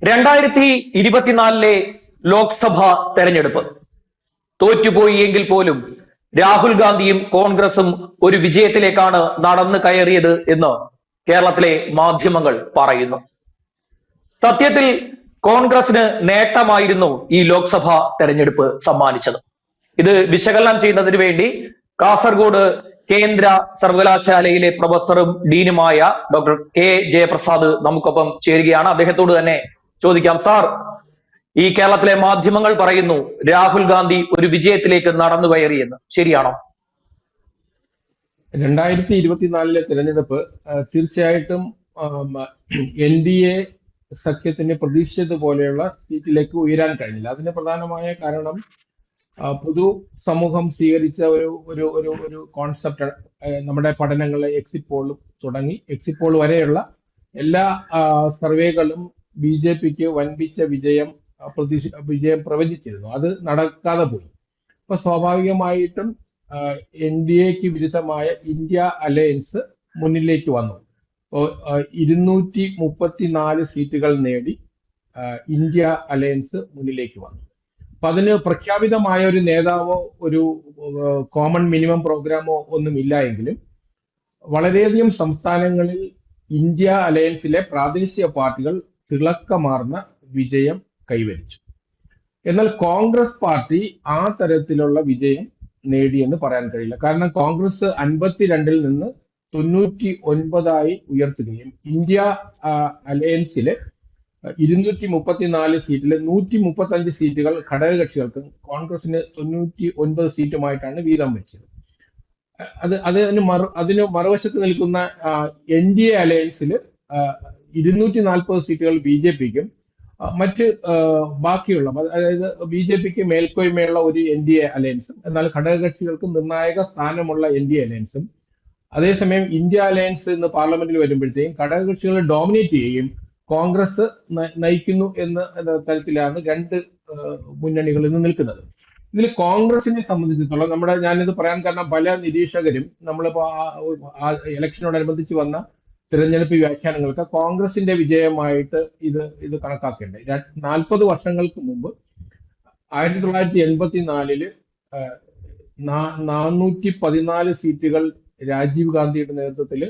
2024 ലോക്സഭാ തെരഞ്ഞെടുപ്പ് തോറ്റുപോയി എങ്കിൽ പോലും രാഹുൽ ഗാന്ധിയും കോൺഗ്രസും ഒരു വിജയത്തിലേക്കാണ് നടന്നു കയറിയത് എന്ന് കേരളത്തിലെ മാധ്യമങ്ങൾ പറയുന്നു. സത്യത്തിൽ കോൺഗ്രസിന് നേട്ടമായിരുന്നു ഈ ലോക്സഭാ തെരഞ്ഞെടുപ്പ് സമ്മാനിച്ചത്. ഇത് വിശകലനം ചെയ്യുന്നതിന് വേണ്ടി കാസർഗോഡ് കേന്ദ്ര സർവകലാശാലയിലെ പ്രൊഫസറും ഡീനുമായ ഡോക്ടർ കെ ജയപ്രസാദ് നമുക്കൊപ്പം ചേരുകയാണ്. അദ്ദേഹത്തോട് തന്നെ ചോദിക്കാം. സാർ, ഈ കേരളത്തിലെ മാധ്യമങ്ങൾ പറയുന്നു രാഹുൽ ഗാന്ധി ഒരു വിജയത്തിലേക്ക് നടന്നു കയറിയെന്ന്, ശരിയാണോ? 2024 തെരഞ്ഞെടുപ്പ് തീർച്ചയായിട്ടും NDA സഖ്യത്തിന് പ്രതീക്ഷിച്ചതുപോലെയുള്ള സീറ്റിലേക്ക് ഉയരാൻ കഴിഞ്ഞില്ല. അതിന് പ്രധാനമായ കാരണം പൊതു സമൂഹം സ്വീകരിച്ച ഒരു ഒരു ഒരു കോൺസെപ്റ്റ്, നമ്മുടെ പഠനങ്ങൾ എക്സിറ്റ് പോൾ തുടങ്ങി എക്സിറ്റ് പോൾ വരെയുള്ള എല്ലാ സർവേകളും BJPക്ക് വൻപിച്ച വിജയം പ്രവചിച്ചിരുന്നു. അത് നടക്കാതെ പോയി. അപ്പൊ സ്വാഭാവികമായിട്ടും NDAക്ക് വിരുദ്ധമായ ഇന്ത്യ അലയൻസ് മുന്നിലേക്ക് വന്നു. 234 സീറ്റുകൾ നേടി ഇന്ത്യ അലയൻസ് മുന്നിലേക്ക് വന്നു. അപ്പൊ അതിന് പ്രഖ്യാപിതമായ ഒരു നേതാവോ ഒരു കോമൺ മിനിമം പ്രോഗ്രാമോ ഒന്നും ഇല്ല എങ്കിലും വളരെയധികം സംസ്ഥാനങ്ങളിൽ ഇന്ത്യ അലയൻസിലെ പ്രാദേശിക പാർട്ടികൾ തിളക്കമാർന്ന വിജയം കൈവരിച്ചു. എന്നാൽ കോൺഗ്രസ് പാർട്ടി ആ തരത്തിലുള്ള വിജയം നേടിയെന്ന് പറയാൻ കഴിയില്ല. കാരണം കോൺഗ്രസ് 52-ൽ നിന്ന് 99 ഉയർത്തുകയും ഇന്ത്യ അലയൻസിലെ 234 സീറ്റിലെ 135 സീറ്റുകൾ ഘടകകക്ഷികൾക്കും കോൺഗ്രസിന് 99 സീറ്റുമായിട്ടാണ് വീതം വെച്ചത്. അതിന് മറുവശത്ത് നിൽക്കുന്ന NDA അലയൻസിൽ 240 സീറ്റുകൾ BJPക്കും മറ്റ് ബാക്കിയുള്ള, അതായത് BJPക്ക് മേൽക്കോയ്മയുള്ള ഒരു NDA അലയൻസും എന്നാൽ ഘടകകക്ഷികൾക്ക് നിർണായക സ്ഥാനമുള്ള NDA അലയൻസും, അതേസമയം ഇന്ത്യ അലയൻസ് ഇന്ന് പാർലമെന്റിൽ വരുമ്പോഴത്തേക്കും ഘടകകക്ഷികളെ ഡോമിനേറ്റ് ചെയ്യുകയും കോൺഗ്രസ് നയിക്കുന്നു എന്ന തരത്തിലാണ് രണ്ട് മുന്നണികൾ ഇന്ന് നിൽക്കുന്നത്. ഇതിൽ കോൺഗ്രസിനെ സംബന്ധിച്ചിടത്തോളം ഞാനിത് പറയാൻ കാരണം പല നിരീക്ഷകരും നമ്മളിപ്പോ ഇലക്ഷനോടനുബന്ധിച്ച് വന്ന തിരഞ്ഞെടുപ്പ് വ്യാഖ്യാനങ്ങൾക്ക് കോൺഗ്രസിന്റെ വിജയമായിട്ട് ഇത് കണക്കാക്കേണ്ടത്. 40 വർഷങ്ങൾക്ക് മുമ്പ് 1984 414 സീറ്റുകൾ രാജീവ് ഗാന്ധിയുടെ നേതൃത്വത്തിൽ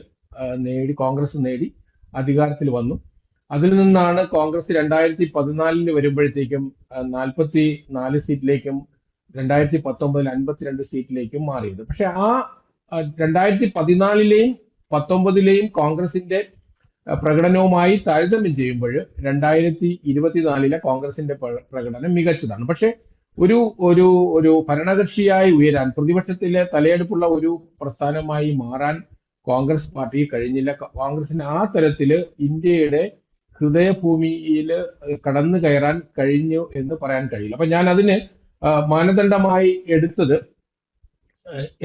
കോൺഗ്രസ് നേടി അധികാരത്തിൽ വന്നു. അതിൽ നിന്നാണ് കോൺഗ്രസ് 2014 വരുമ്പോഴത്തേക്കും 44 സീറ്റിലേക്കും 2019 52 സീറ്റിലേക്കും മാറിയത്. പക്ഷെ ആ 2014-ലെയും 19-ലെയും കോൺഗ്രസിന്റെ പ്രകടനവുമായി താരതമ്യം ചെയ്യുമ്പോൾ 2024-ലെ കോൺഗ്രസിന്റെ പ്രകടനം മികച്ചതാണ്. പക്ഷെ ഒരു ഒരു ഒരു ഭരണകക്ഷിയായി ഉയരാൻ, പ്രതിപക്ഷത്തിലെ തലയെടുപ്പുള്ള ഒരു പ്രസ്ഥാനമായി മാറാൻ കോൺഗ്രസ് പാർട്ടിക്ക് കഴിഞ്ഞില്ല. കോൺഗ്രസിന് ആ തരത്തില് ഇന്ത്യയുടെ ഹൃദയഭൂമിയിൽ കടന്നു കയറാൻ കഴിഞ്ഞു എന്ന് പറയാൻ കഴിയില്ല. അപ്പൊ ഞാൻ അതിന് മാനദണ്ഡമായി എടുത്തത്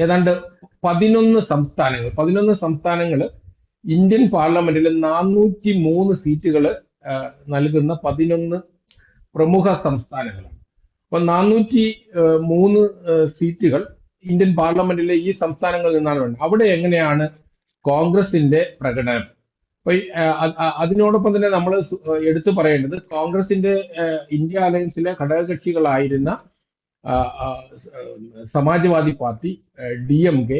ഏതാണ്ട് 11 സംസ്ഥാനങ്ങൾ ഇന്ത്യൻ പാർലമെന്റിൽ 403 സീറ്റുകൾ നൽകുന്ന 11 പ്രമുഖ സംസ്ഥാനങ്ങളാണ്. അപ്പൊ 403 സീറ്റുകൾ ഇന്ത്യൻ പാർലമെന്റിലെ ഈ സംസ്ഥാനങ്ങളിൽ നിന്നാണ് വേണ്ടത്. അവിടെ എങ്ങനെയാണ് കോൺഗ്രസിന്റെ പ്രകടനം? അപ്പൊ അതിനോടൊപ്പം തന്നെ നമ്മൾ എടുത്തു പറയേണ്ടത് കോൺഗ്രസിന്റെ ഇന്ത്യ അലയൻസിലെ ഘടകകക്ഷികളായിരുന്ന Samajwadi party, DMK,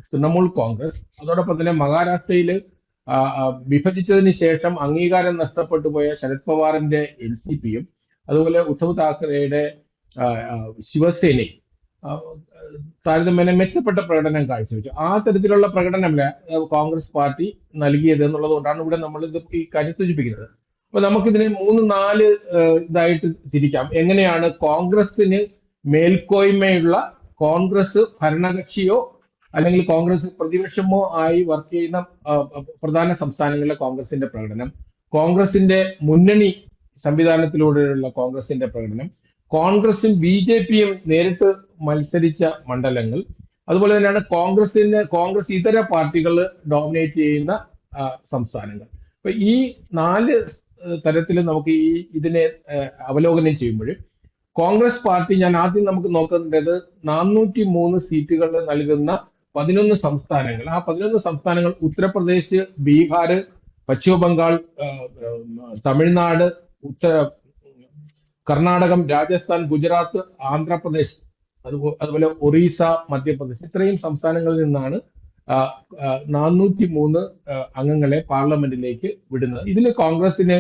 Trinamool Congress, അതോടൊപ്പം തന്നെ മഹാരാഷ്ട്രയിൽ വിഭജിച്ചതിന് ശേഷം അംഗീകാരം നഷ്ടപ്പെട്ടു പോയ ശരത് പവാറിന്റെ NCPയും അതുപോലെ ഉദ്ധവ് താക്കറെയുടെ ശിവസേനയും താരതമ്യേന മെച്ചപ്പെട്ട പ്രകടനം കാഴ്ചവെച്ചു. ആ തരത്തിലുള്ള പ്രകടനമല്ല കോൺഗ്രസ് പാർട്ടി നൽകിയത് എന്നുള്ളത് കൊണ്ടാണ് ഇവിടെ നമ്മൾ ഈ കാര്യം സൂചിപ്പിക്കുന്നത്. അപ്പൊ നമുക്കിതിനെ 3-4 ഇതായിട്ട് തിരിക്കാം. എങ്ങനെയാണ് കോൺഗ്രസിന് മേൽക്കോയ്മയുള്ള, കോൺഗ്രസ് ഭരണകക്ഷിയോ അല്ലെങ്കിൽ കോൺഗ്രസ് പ്രതിപക്ഷമോ ആയി വർക്ക് ചെയ്യുന്ന പ്രധാന സംസ്ഥാനങ്ങളിലെ കോൺഗ്രസിന്റെ പ്രകടനം, കോൺഗ്രസിന്റെ മുന്നണി സംവിധാനത്തിലൂടെയുള്ള കോൺഗ്രസിന്റെ പ്രകടനം, കോൺഗ്രസും BJPയും നേരിട്ട് മത്സരിച്ച മണ്ഡലങ്ങൾ, അതുപോലെ തന്നെയാണ് കോൺഗ്രസ് ഇതര പാർട്ടികൾ ഡോമിനേറ്റ് ചെയ്യുന്ന സംസ്ഥാനങ്ങൾ. അപ്പൊ ഈ 4 തരത്തിൽ നമുക്ക് ഇതിനെ അവലോകനം ചെയ്യുമ്പോൾ കോൺഗ്രസ് പാർട്ടി, ഞാൻ ആദ്യം നമുക്ക് നോക്കേണ്ടത് 403 സീറ്റുകൾ നൽകുന്ന 11 സംസ്ഥാനങ്ങൾ. ആ 11 സംസ്ഥാനങ്ങൾ ഉത്തർപ്രദേശ്, ബീഹാർ, പശ്ചിമ ബംഗാൾ, തമിഴ്നാട്, ഉത്തര കർണാടകം, രാജസ്ഥാൻ, ഗുജറാത്ത്, ആന്ധ്രാപ്രദേശ്, അതുപോലെ ഒറീസ, മധ്യപ്രദേശ്, ഇത്രയും സംസ്ഥാനങ്ങളിൽ നിന്നാണ് 403 അംഗങ്ങളെ പാർലമെന്റിലേക്ക് വിടുന്നത്. ഇതിൽ കോൺഗ്രസിന്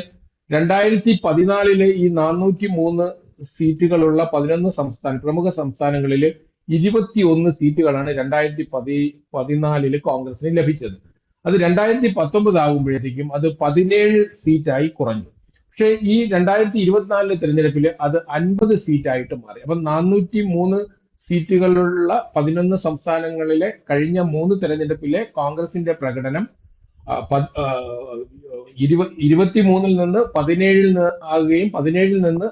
2014 ഈ 403 സീറ്റുകളുള്ള 11 പ്രമുഖ സംസ്ഥാനങ്ങളിൽ 21 സീറ്റുകളാണ് 2014 കോൺഗ്രസിന് ലഭിച്ചത്. അത് 2019 ആകുമ്പോഴത്തേക്കും അത് 17 സീറ്റായി കുറഞ്ഞു. പക്ഷേ ഈ 2024 തെരഞ്ഞെടുപ്പിൽ അത് 50 സീറ്റായിട്ട് മാറി. അപ്പം 403 സീറ്റുകളുള്ള 11 സംസ്ഥാനങ്ങളിലെ കഴിഞ്ഞ 3 തെരഞ്ഞെടുപ്പിലെ കോൺഗ്രസിന്റെ പ്രകടനം 23 നിന്ന് 17 ആകുകയും 17 നിന്ന്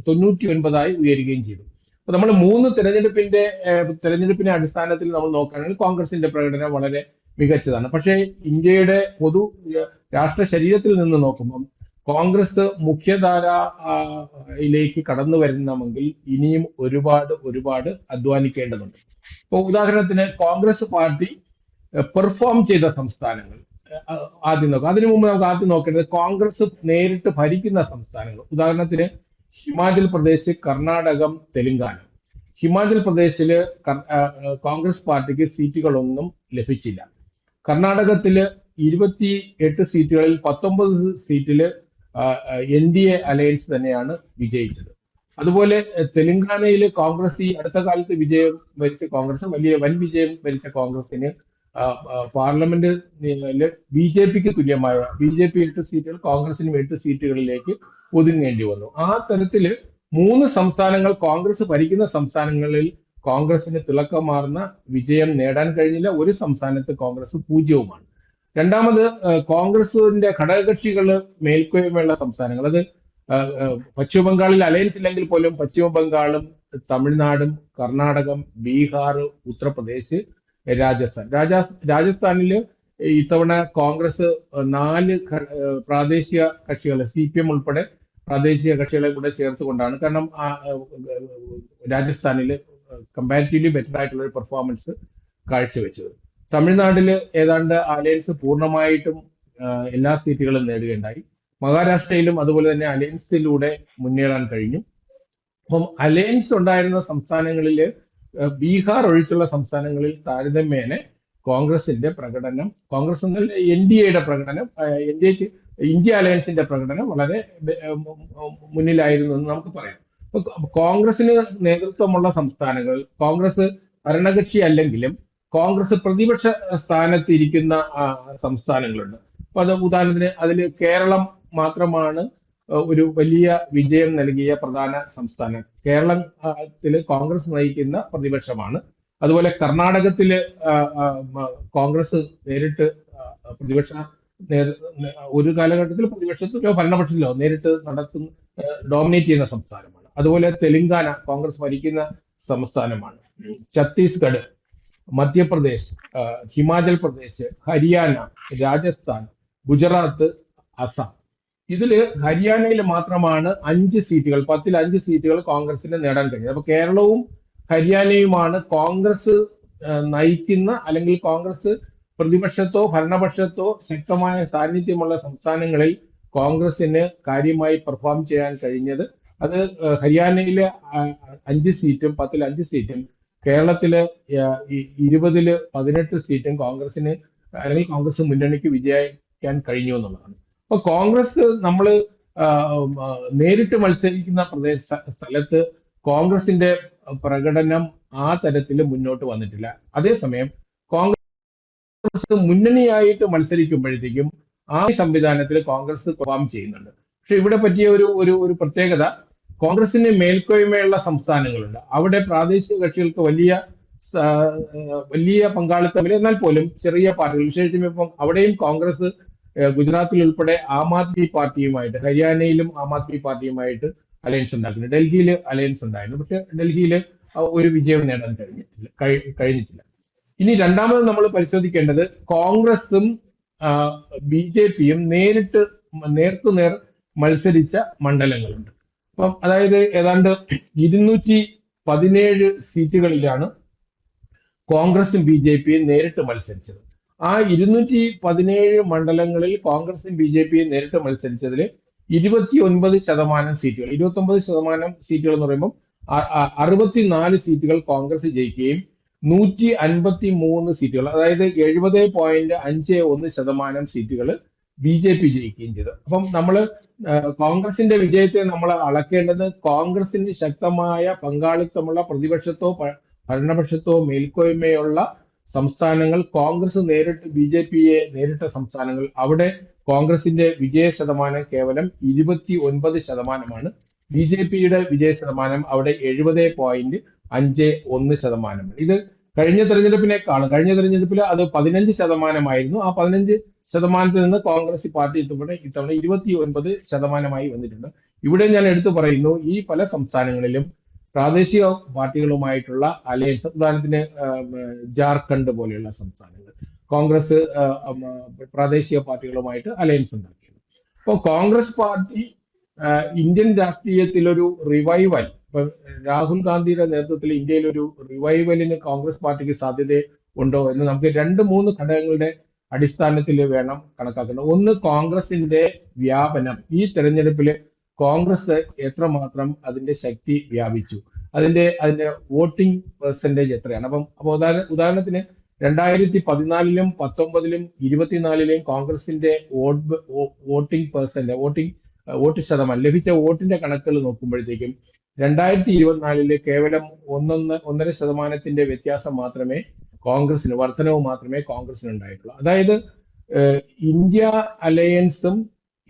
99 ഉയരുകയും ചെയ്തു. അപ്പൊ നമ്മൾ 3 തെരഞ്ഞെടുപ്പിന്റെ അടിസ്ഥാനത്തിൽ നമ്മൾ നോക്കുകയാണെങ്കിൽ കോൺഗ്രസിന്റെ പ്രകടനം വളരെ മികച്ചതാണ്. പക്ഷേ ഇന്ത്യയുടെ പൊതു രാഷ്ട്ര ശരീരത്തിൽ നിന്ന് നോക്കുമ്പോൾ കോൺഗ്രസ് മുഖ്യധാരയിലേക്ക് കടന്നു വരുന്നമെങ്കിൽ ഇനിയും ഒരുപാട് അധ്വാനിക്കേണ്ടതുണ്ട്. ഇപ്പൊ ഉദാഹരണത്തിന് കോൺഗ്രസ് പാർട്ടി പെർഫോം ചെയ്ത സംസ്ഥാനങ്ങൾ ആദ്യം നോക്കാം. അതിനു മുമ്പ് നമുക്ക് ആദ്യം നോക്കേണ്ടത് കോൺഗ്രസ് നേരിട്ട് ഭരിക്കുന്ന സംസ്ഥാനങ്ങൾ. ഉദാഹരണത്തിന് ഹിമാചൽ പ്രദേശ്, കർണാടകം, തെലുങ്കാന. ഹിമാചൽ പ്രദേശില് കോൺഗ്രസ് പാർട്ടിക്ക് സീറ്റുകളൊന്നും ലഭിച്ചില്ല. കർണാടകത്തില് 28 സീറ്റുകളിൽ 19 സീറ്റില് NDA അലയൻസ് തന്നെയാണ് വിജയിച്ചത്. അതുപോലെ തെലുങ്കാനയിൽ കോൺഗ്രസ് ഈ അടുത്ത കാലത്ത് വിജയം വരിച്ച കോൺഗ്രസ്, വൻ വിജയം വരിച്ച കോൺഗ്രസിന് പാർലമെന്റ് BJPക്ക് തുല്യമായ BJP 8 സീറ്റുകൾ, കോൺഗ്രസിനും 8 സീറ്റുകളിലേക്ക് ഒതുങ്ങേണ്ടി വന്നു. ആ തരത്തില് 3 സംസ്ഥാനങ്ങൾ കോൺഗ്രസ് ഭരിക്കുന്ന സംസ്ഥാനങ്ങളിൽ കോൺഗ്രസിന് തിളക്കമാർന്ന വിജയം നേടാൻ കഴിഞ്ഞില്ല. ഒരു സംസ്ഥാനത്ത് കോൺഗ്രസ് 0-മാണ്. രണ്ടാമത് കോൺഗ്രസിന്റെ ഘടകകക്ഷികൾ മേൽക്കോയ്മയുള്ള സംസ്ഥാനങ്ങൾ. അത് പശ്ചിമ ബംഗാളിൽ അലയൻസ് ഇല്ലെങ്കിൽ പോലും പശ്ചിമ ബംഗാളും തമിഴ്നാടും കർണാടകം, ബീഹാർ, ഉത്തർപ്രദേശ്, രാജസ്ഥാനിൽ ഇത്തവണ കോൺഗ്രസ് 4 പ്രാദേശിക കക്ഷികളെ CPM ഉൾപ്പെടെ പ്രാദേശിക കക്ഷികളെ കൂടെ ചേർത്തുകൊണ്ടാണ്. കാരണം രാജസ്ഥാനിൽ കമ്പാരിറ്റീവ്ലി ബെറ്റർ ആയിട്ടുള്ള ഒരു പെർഫോമൻസ് കാഴ്ചവെച്ചത്. തമിഴ്നാട്ടില് ഏതാണ്ട് അലയൻസ് പൂർണ്ണമായിട്ടും എല്ലാ സീറ്റുകളും നേടുകയുണ്ടായി. മഹാരാഷ്ട്രയിലും അതുപോലെ തന്നെ അലയൻസിലൂടെ മുന്നേറാൻ കഴിഞ്ഞു. അപ്പം അലയൻസ് ഉണ്ടായിരുന്ന സംസ്ഥാനങ്ങളിൽ ബീഹാർ ഒഴിച്ചുള്ള സംസ്ഥാനങ്ങളിൽ താരതമ്യേന കോൺഗ്രസിന്റെ പ്രകടനം, കോൺഗ്രസ് എന്നല്ല NDAയുടെ പ്രകടനം, ഇന്ത്യ അലയൻസിന്റെ പ്രകടനം വളരെ മുന്നിലായിരുന്നു എന്ന് നമുക്ക് പറയാം. കോൺഗ്രസിന് നേതൃത്വമുള്ള സംസ്ഥാനങ്ങൾ, കോൺഗ്രസ് ഭരണകക്ഷി അല്ലെങ്കിലും കോൺഗ്രസ് പ്രതിപക്ഷ സ്ഥാനത്ത് ഇരിക്കുന്ന സംസ്ഥാനങ്ങളുണ്ട്. അപ്പൊ അത് ഉദാഹരണത്തിന് അതിൽ കേരളം മാത്രമാണ് ഒരു വലിയ വിജയം നൽകിയ പ്രധാന സംസ്ഥാനം. കേരളത്തില് കോൺഗ്രസ് നയിക്കുന്ന പ്രതിപക്ഷമാണ്. അതുപോലെ കർണാടകത്തില് കോൺഗ്രസ് നേരിട്ട് ഒരു കാലഘട്ടത്തിൽ പ്രതിപക്ഷത്തിലോ ഭരണപക്ഷത്തിലോ നേരിട്ട് ഡോമിനേറ്റ് ചെയ്യുന്ന സംസ്ഥാനമാണ്. അതുപോലെ തെലുങ്കാന കോൺഗ്രസ് ഭരിക്കുന്ന സംസ്ഥാനമാണ്. ഛത്തീസ്ഗഡ്, മധ്യപ്രദേശ്, ഹിമാചൽ പ്രദേശ്, ഹരിയാന, രാജസ്ഥാൻ, ഗുജറാത്ത്, അസം. ഇതില് ഹരിയാനയിൽ മാത്രമാണ് 5 സീറ്റുകൾ, 10-ൽ 5 സീറ്റുകൾ കോൺഗ്രസിന് നേടാൻ കഴിഞ്ഞത്. അപ്പൊ കേരളവും ഹരിയാനയുമാണ് കോൺഗ്രസ് നയിക്കുന്ന അല്ലെങ്കിൽ കോൺഗ്രസ് പ്രതിപക്ഷത്തോ ഭരണപക്ഷത്തോ ശക്തമായ സാന്നിധ്യമുള്ള സംസ്ഥാനങ്ങളിൽ കോൺഗ്രസിന് കാര്യമായി പെർഫോം ചെയ്യാൻ കഴിഞ്ഞത്. അത് ഹരിയാനയിലെ 5 സീറ്റും 10-ൽ 5 സീറ്റും, കേരളത്തില് 20-ൽ 18 സീറ്റും കോൺഗ്രസിന് അല്ലെങ്കിൽ കോൺഗ്രസ് മുന്നണിക്ക് വിജയിക്കാൻ കഴിഞ്ഞു എന്നുള്ളതാണ്. അപ്പൊ കോൺഗ്രസ് നമ്മൾ നേരിട്ട് മത്സരിക്കുന്ന സ്ഥലത്ത് കോൺഗ്രസിന്റെ പ്രകടനം ആ തരത്തിൽ മുന്നോട്ട് വന്നിട്ടില്ല. അതേസമയം കോൺഗ്രസ് മുന്നണിയായിട്ട് മത്സരിക്കുമ്പോഴത്തേക്കും ആ സംവിധാനത്തിൽ കോൺഗ്രസ് പെർഫോം ചെയ്യുന്നുണ്ട്. പക്ഷെ ഇവിടെ പറ്റിയ ഒരു പ്രത്യേകത, കോൺഗ്രസിന് മേൽക്കോയ്മയുള്ള സംസ്ഥാനങ്ങളുണ്ട്. അവിടെ പ്രാദേശിക കക്ഷികൾക്ക് വലിയ പങ്കാളിത്തമില്ല. എന്നാൽ പോലും ചെറിയ പാർട്ടികൾ, വിശേഷിച്ചും ഇപ്പം അവിടെയും കോൺഗ്രസ് ഗുജറാത്തിൽ ഉൾപ്പെടെ ആം ആദ്മി പാർട്ടിയുമായിട്ട്, ഹരിയാനയിലും ആം ആദ്മി പാർട്ടിയുമായിട്ട് അലയൻസ് ഉണ്ടാക്കുന്നു. ഡൽഹിയിൽ അലയൻസ് ഉണ്ടായിരുന്നു. പക്ഷെ ഡൽഹിയിൽ ഒരു വിജയം നേടാൻ കഴിഞ്ഞിട്ടില്ല. ഇനി രണ്ടാമത് നമ്മൾ പരിശോധിക്കേണ്ടത് കോൺഗ്രസും BJPയും നേർക്കുനേർ മത്സരിച്ച മണ്ഡലങ്ങളുണ്ട്. അപ്പം അതായത് ഏതാണ്ട് 217 സീറ്റുകളിലാണ് കോൺഗ്രസും BJPയും നേരിട്ട് മത്സരിച്ചത്. ആ 217 മണ്ഡലങ്ങളിൽ കോൺഗ്രസും BJPയും നേരിട്ട് മത്സരിച്ചതിൽ 29% സീറ്റുകൾ, 29% സീറ്റുകൾ എന്ന് പറയുമ്പോൾ 64 സീറ്റുകൾ കോൺഗ്രസ് ജയിക്കുകയും 153 സീറ്റുകൾ, അതായത് 70.51% സീറ്റുകൾ BJP ജയിക്കുകയും ചെയ്തു. അപ്പം കോൺഗ്രസിന്റെ വിജയത്തെ നമ്മൾ അളക്കേണ്ടത് കോൺഗ്രസിന് ശക്തമായ പങ്കാളിത്തമുള്ള പ്രതിപക്ഷത്തോ ഭരണപക്ഷത്തോ മേൽക്കോയ്മയുള്ള സംസ്ഥാനങ്ങൾ, കോൺഗ്രസ് നേരിട്ട് BJPയെ നേരിട്ട സംസ്ഥാനങ്ങൾ, അവിടെ കോൺഗ്രസിന്റെ വിജയ ശതമാനം കേവലം 29%. BJPയുടെ വിജയ ശതമാനം അവിടെ 70.51%. ഇത് കഴിഞ്ഞ തെരഞ്ഞെടുപ്പിൽ അത് 15%. ആ 15% നിന്ന് കോൺഗ്രസ് പാർട്ടി ഇത്തവണ 29% വന്നിട്ടുണ്ട്. ഇവിടെ ഞാൻ എടുത്തു പറയുന്നു, ഈ പല സംസ്ഥാനങ്ങളിലും പ്രാദേശിക പാർട്ടികളുമായിട്ടുള്ള അലയൻസ്, ഉദാഹരണത്തിന് ജാർഖണ്ഡ് പോലെയുള്ള സംസ്ഥാനങ്ങൾ കോൺഗ്രസ് പ്രാദേശിക പാർട്ടികളുമായിട്ട് അലയൻസ് ഉണ്ടാക്കിയത്. അപ്പോൾ കോൺഗ്രസ് പാർട്ടി ഇന്ത്യൻ രാഷ്ട്രീയത്തിൽ ഒരു റിവൈവൽ, ഇപ്പൊ രാഹുൽ ഗാന്ധിയുടെ നേതൃത്വത്തിൽ ഇന്ത്യയിൽ ഒരു റിവൈവലിന് കോൺഗ്രസ് പാർട്ടിക്ക് സാധ്യത ഉണ്ടോ എന്ന് നമുക്ക് 2-3 ഘടകങ്ങളുടെ അടിസ്ഥാനത്തിൽ വേണം കണക്കാക്കേണ്ടത്. ഒന്ന്, കോൺഗ്രസിന്റെ വ്യാപനം. ഈ തെരഞ്ഞെടുപ്പിൽ കോൺഗ്രസ് എത്രമാത്രം അതിന്റെ ശക്തി വ്യാപിച്ചു, അതിന്റെ വോട്ടിംഗ് പെർസെന്റേജ് എത്രയാണ്. അപ്പൊ ഉദാഹരണത്തിന് 2014-ലും 2019-ലും 2024-ലും കോൺഗ്രസിന്റെ വോട്ട് ശതമാനം, ലഭിച്ച വോട്ടിന്റെ കണക്കുകൾ നോക്കുമ്പോഴത്തേക്കും 2024-ല് കേവലം 1.5% വ്യത്യാസം മാത്രമേ വർധനവ് മാത്രമേ കോൺഗ്രസിന് ഉണ്ടായിട്ടുള്ളൂ. അതായത് ഇന്ത്യ അലയൻസും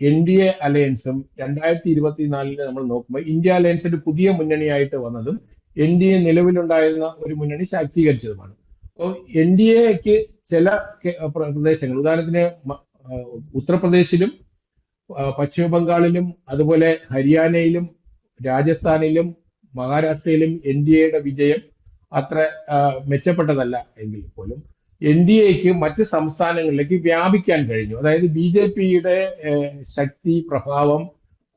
NDA അലയൻസും 2024-ല് നമ്മൾ നോക്കുമ്പോൾ ഇന്ത്യ അലയൻസ് ഒരു പുതിയ മുന്നണിയായിട്ട് വന്നതും NDA നിലവിലുണ്ടായിരുന്ന ഒരു മുന്നണി ശാക്തീകരിച്ചതുമാണ്. അപ്പോൾ NDAക്ക് ചില പ്രദേശങ്ങൾ, ഉദാഹരണത്തിന് ഉത്തർപ്രദേശിലും പശ്ചിമ ബംഗാളിലും അതുപോലെ ഹരിയാനയിലും രാജസ്ഥാനിലും മഹാരാഷ്ട്രയിലും NDAയുടെ വിജയം അത്ര മെച്ചപ്പെട്ടതല്ല എങ്കിൽ പോലും NDAക്ക് മറ്റ് സംസ്ഥാനങ്ങളിലേക്ക് വ്യാപിക്കാൻ കഴിഞ്ഞു. അതായത് BJPയുടെ ശക്തി പ്രഭാവം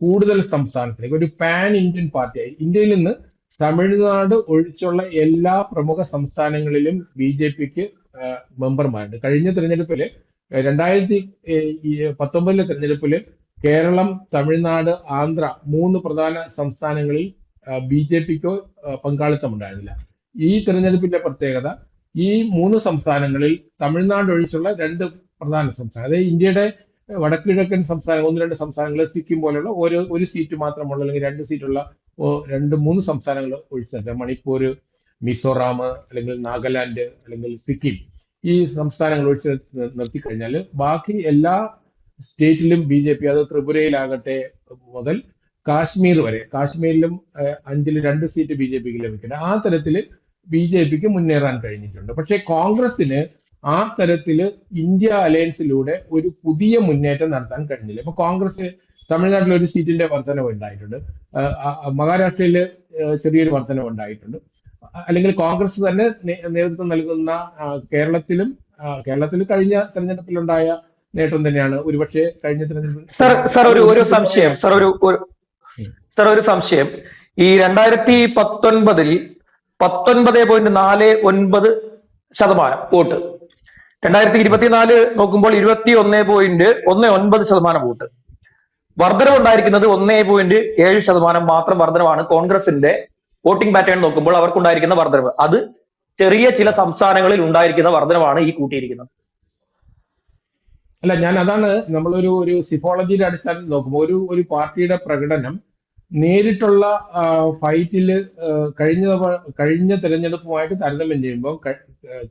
കൂടുതൽ സംസ്ഥാനത്തിലേക്ക്, ഒരു പാൻ ഇന്ത്യൻ പാർട്ടിയായി. ഇന്ത്യയിൽ നിന്ന് തമിഴ്നാട് ഒഴിച്ചുള്ള എല്ലാ പ്രമുഖ സംസ്ഥാനങ്ങളിലും BJPക്ക് മെമ്പർമാരുണ്ട്. കഴിഞ്ഞ തെരഞ്ഞെടുപ്പില് 2019 തെരഞ്ഞെടുപ്പില് കേരളം, തമിഴ്നാട്, ആന്ധ്ര 3 പ്രധാന സംസ്ഥാനങ്ങളിൽ BJPക്കോ പങ്കാളിത്തം ഉണ്ടായിരുന്നില്ല. ഈ തെരഞ്ഞെടുപ്പിന്റെ പ്രത്യേകത, ഈ 3 സംസ്ഥാനങ്ങളിൽ തമിഴ്നാട് ഒഴിച്ചുള്ള 2 പ്രധാന സംസ്ഥാനം, അതായത് ഇന്ത്യയുടെ വടക്ക് കിഴക്കൻ സംസ്ഥാനം 1-2 സംസ്ഥാനങ്ങൾ, സിക്കിം പോലെയുള്ള ഒരു സീറ്റ് മാത്രമുള്ള അല്ലെങ്കിൽ 2 സീറ്റുള്ള 2-3 സംസ്ഥാനങ്ങൾ ഒഴിച്ചത്, മണിപ്പൂർ, മിസോറാം അല്ലെങ്കിൽ നാഗാലാൻഡ് അല്ലെങ്കിൽ സിക്കിം, ഈ സംസ്ഥാനങ്ങൾ ഒഴിച്ച് നിർത്തിക്കഴിഞ്ഞാൽ ബാക്കി എല്ലാ സ്റ്റേറ്റിലും BJP, അത് ത്രിപുരയിലാകട്ടെ മുതൽ കാശ്മീർ വരെ, കാശ്മീരിലും 5-ൽ 2 സീറ്റ് BJPക്ക് ലഭിക്കുന്നത്. ആ തരത്തിൽ BJPക്ക് മുന്നേറാൻ കഴിഞ്ഞിട്ടുണ്ട്. പക്ഷേ കോൺഗ്രസിന് ആ തരത്തില് ഇന്ത്യ അലയൻസിലൂടെ ഒരു പുതിയ മുന്നേറ്റം നടത്താൻ കഴിഞ്ഞില്ല. ഇപ്പൊ കോൺഗ്രസ് തമിഴ്നാട്ടിൽ ഒരു സീറ്റിന്റെ വർധനവ് ഉണ്ടായിട്ടുണ്ട്, മഹാരാഷ്ട്രയിൽ ചെറിയൊരു വർധനവ് ഉണ്ടായിട്ടുണ്ട്. അല്ലെങ്കിൽ കോൺഗ്രസ് തന്നെ നേതൃത്വം നൽകുന്ന കേരളത്തിൽ കഴിഞ്ഞ തെരഞ്ഞെടുപ്പിലുണ്ടായ നേട്ടം തന്നെയാണ് ഒരുപക്ഷെ കഴിഞ്ഞ തെരഞ്ഞെടുപ്പിൽ. ഒരു സംശയം, ഈ 2019-ൽ 19.49% വോട്ട്, 2024 നോക്കുമ്പോൾ 21.19% വോട്ട്, വർധനവ് ഉണ്ടായിരിക്കുന്നത് 1.7% മാത്രം വർധനവാണ് കോൺഗ്രസിന്റെ വോട്ടിംഗ് പാറ്റേൺ നോക്കുമ്പോൾ അവർക്കുണ്ടായിരിക്കുന്ന വർധനവ്. അത് ചെറിയ ചില സംസ്ഥാനങ്ങളിൽ ഉണ്ടായിരിക്കുന്ന വർധനവാണ് ഈ കൂട്ടിയിരിക്കുന്നത്. അല്ല, നമ്മളൊരു സിഫോളജിയുടെ അടിസ്ഥാനത്തിൽ നോക്കുമ്പോൾ ഒരു പാർട്ടിയുടെ പ്രകടനം നേരിട്ടുള്ള ഫൈറ്റില് കഴിഞ്ഞ തെരഞ്ഞെടുപ്പുമായിട്ട് താരതമ്യം ചെയ്യുമ്പോൾ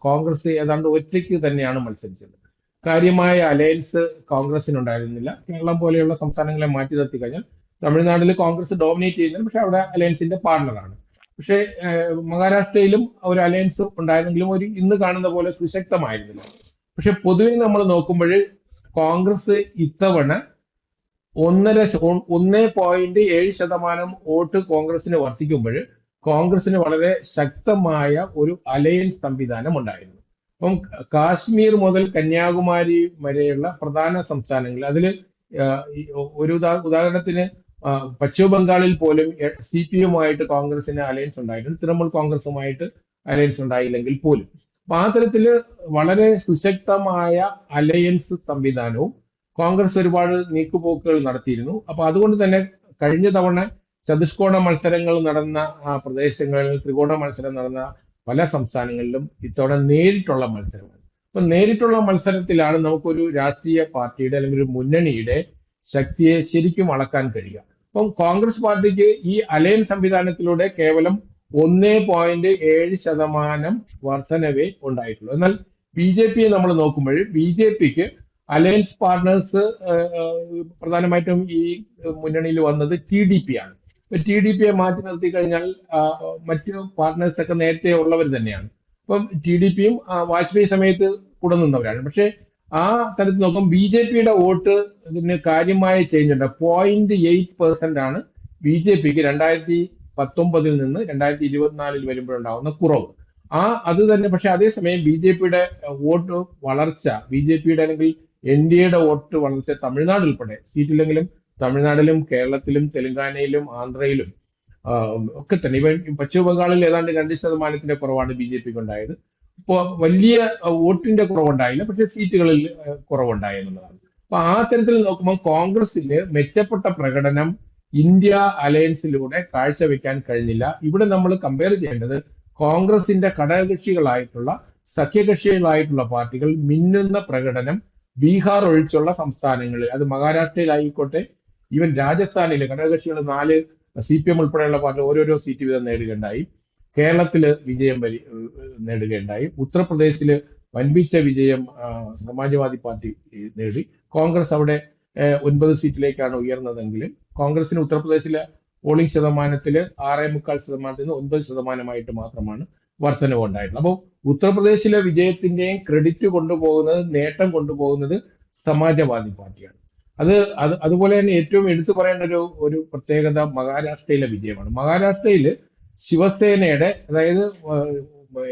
കോൺഗ്രസ് ഏതാണ്ട് ഒറ്റയ്ക്ക് തന്നെയാണ് മത്സരിച്ചത്. കാര്യമായ അലയൻസ് കോൺഗ്രസിനുണ്ടായിരുന്നില്ല. കേരളം പോലെയുള്ള സംസ്ഥാനങ്ങളെ മാറ്റി നിർത്തി കഴിഞ്ഞാൽ തമിഴ്നാട്ടിൽ കോൺഗ്രസ് ഡോമിനേറ്റ് ചെയ്യുന്നത്, പക്ഷെ അവിടെ അലയൻസിന്റെ പാർട്ണറാണ്. പക്ഷെ മഹാരാഷ്ട്രയിലും ഒരു അലയൻസ് ഉണ്ടായിരുന്നെങ്കിലും ഇന്ന് കാണുന്ന പോലെ സുശക്തമായിരുന്നില്ല. പക്ഷെ പൊതുവെ നമ്മൾ നോക്കുമ്പോൾ കോൺഗ്രസ് ഇത്തവണ 1.7% വോട്ട് കോൺഗ്രസിന് വർദ്ധിക്കുമ്പോൾ കോൺഗ്രസിന് വളരെ ശക്തമായ ഒരു അലയൻസ് സംവിധാനം ഉണ്ടായിരുന്നു. അപ്പം കാശ്മീർ മുതൽ കന്യാകുമാരി വരെയുള്ള പ്രധാന സംസ്ഥാനങ്ങൾ, അതിൽ ഒരു ഉദാഹരണത്തിന് പശ്ചിമ ബംഗാളിൽ പോലും CPM-ആയിട്ട് കോൺഗ്രസിന് അലയൻസ് ഉണ്ടായിട്ടുണ്ട്, തൃണമൂൽ കോൺഗ്രസുമായിട്ട് അലയൻസ് ഉണ്ടായില്ലെങ്കിൽ പോലും. അപ്പൊ ആ തരത്തില് വളരെ സുശക്തമായ അലയൻസ് സംവിധാനവും കോൺഗ്രസ് ഒരുപാട് നീക്കുപോക്കുകൾ നടത്തിയിരുന്നു. അപ്പൊ അതുകൊണ്ട് തന്നെ കഴിഞ്ഞ തവണ ചതുഷ്കോണ മത്സരങ്ങൾ നടന്ന പ്രദേശങ്ങളിൽ, ത്രികോണ മത്സരം നടന്ന പല സംസ്ഥാനങ്ങളിലും ഇത്തവണ നേരിട്ടുള്ള മത്സരമാണ്. അപ്പൊ നേരിട്ടുള്ള മത്സരത്തിലാണ് നമുക്കൊരു രാഷ്ട്രീയ പാർട്ടിയുടെ അല്ലെങ്കിൽ ഒരു മുന്നണിയുടെ ശക്തിയെ ശരിക്കും അളക്കാൻ കഴിയുക. അപ്പം കോൺഗ്രസ് പാർട്ടിക്ക് ഈ അലയൻസ് സംവിധാനത്തിലൂടെ കേവലം 1.7% വർധനവേ ഉണ്ടായിട്ടുള്ളൂ. എന്നാൽ ബി ജെ പിയെ നമ്മൾ നോക്കുമ്പോൾ ബി ജെ പിക്ക് അലയൻസ് പാർട്ട്നേഴ്സ് പ്രധാനമായിട്ടും ഈ മുന്നണിയിൽ വന്നത് ടി ഡി പി ആണ്. ടി ഡി പിയെ മാറ്റി നിർത്തി കഴിഞ്ഞാൽ മറ്റ് പാർട്ട്നേഴ്സ് ഒക്കെ നേരത്തെ ഉള്ളവർ തന്നെയാണ്. അപ്പം ടി ഡി പിയും വാജ്പേയി സമയത്ത് കൂടെ നിന്നവരാണ്. പക്ഷെ ആ തരത്തിൽ നോക്കുമ്പോൾ ബി ജെ പിയുടെ വോട്ട് ഇതിന് കാര്യമായ ചേഞ്ച് ഉണ്ട്. 0.8% ആണ് ബി ജെ പിക്ക് 2019 നിന്ന് 2024 വരുമ്പോഴുണ്ടാവുന്ന കുറവ്. അത് തന്നെ. പക്ഷെ അതേസമയം ബി ജെ പിയുടെ വോട്ട് വളർച്ച, ബി ജെ പിയുടെ അല്ലെങ്കിൽ എൻ ഡി എയുടെ വോട്ട് വളർച്ച തമിഴ്നാട് ഉൾപ്പെടെ സീറ്റില്ലെങ്കിലും തമിഴ്നാട്ടിലും കേരളത്തിലും തെലങ്കാനയിലും ആന്ധ്രയിലും ഒക്കെ തന്നെ, ഇവ പശ്ചിമ ബംഗാളിൽ ഏതാണ്ട് 2% കുറവാണ് ബി ജെ പിക്ക് ഉണ്ടായത്. ഇപ്പോൾ വലിയ വോട്ടിന്റെ കുറവുണ്ടായില്ല, പക്ഷെ സീറ്റുകളിൽ കുറവുണ്ടായി എന്നുള്ളതാണ്. അപ്പൊ ആ തരത്തിൽ നോക്കുമ്പോൾ കോൺഗ്രസിന് മെച്ചപ്പെട്ട പ്രകടനം ഇന്ത്യ അലയൻസിലൂടെ കാഴ്ചവെക്കാൻ കഴിഞ്ഞില്ല. ഇവിടെ നമ്മൾ കമ്പയർ ചെയ്യേണ്ടത് കോൺഗ്രസിന്റെ ഘടകകക്ഷികളായിട്ടുള്ള സഖ്യകക്ഷികളായിട്ടുള്ള പാർട്ടികൾ മിന്നുന്ന പ്രകടനം ബീഹാർ ഒഴിച്ചുള്ള സംസ്ഥാനങ്ങളിൽ, അത് മഹാരാഷ്ട്രയിലായിക്കോട്ടെ, ഈവൻ രാജസ്ഥാനിലെ ഘടകകക്ഷികൾ 4 CPM ഉൾപ്പെടെയുള്ള പാർട്ടി ഓരോരോ സീറ്റ് വീതം നേടുകയുണ്ടായി. കേരളത്തില് വിജയം നേടുകയുണ്ടായി. ഉത്തർപ്രദേശില് വൻപിച്ച വിജയം സമാജ്വാദി പാർട്ടി നേടി. കോൺഗ്രസ് അവിടെ 9 സീറ്റിലേക്കാണ് ഉയർന്നതെങ്കിലും കോൺഗ്രസിന് ഉത്തർപ്രദേശിലെ പോളിംഗ് ശതമാനത്തിൽ 6.25% നിന്ന് 9% മാത്രമാണ് വർധനവ് ഉണ്ടായിട്ടുള്ളത്. അപ്പോൾ ഉത്തർപ്രദേശിലെ വിജയത്തിന്റെയും ക്രെഡിറ്റ് കൊണ്ടുപോകുന്നത്, നേട്ടം കൊണ്ടുപോകുന്നത് സമാജ്വാദി പാർട്ടിയാണ്. അതുപോലെ തന്നെ ഏറ്റവും എടുത്തു പറയേണ്ട ഒരു പ്രത്യേകത മഹാരാഷ്ട്രയിലെ വിജയമാണ്. മഹാരാഷ്ട്രയിൽ ശിവസേനയുടെ, അതായത്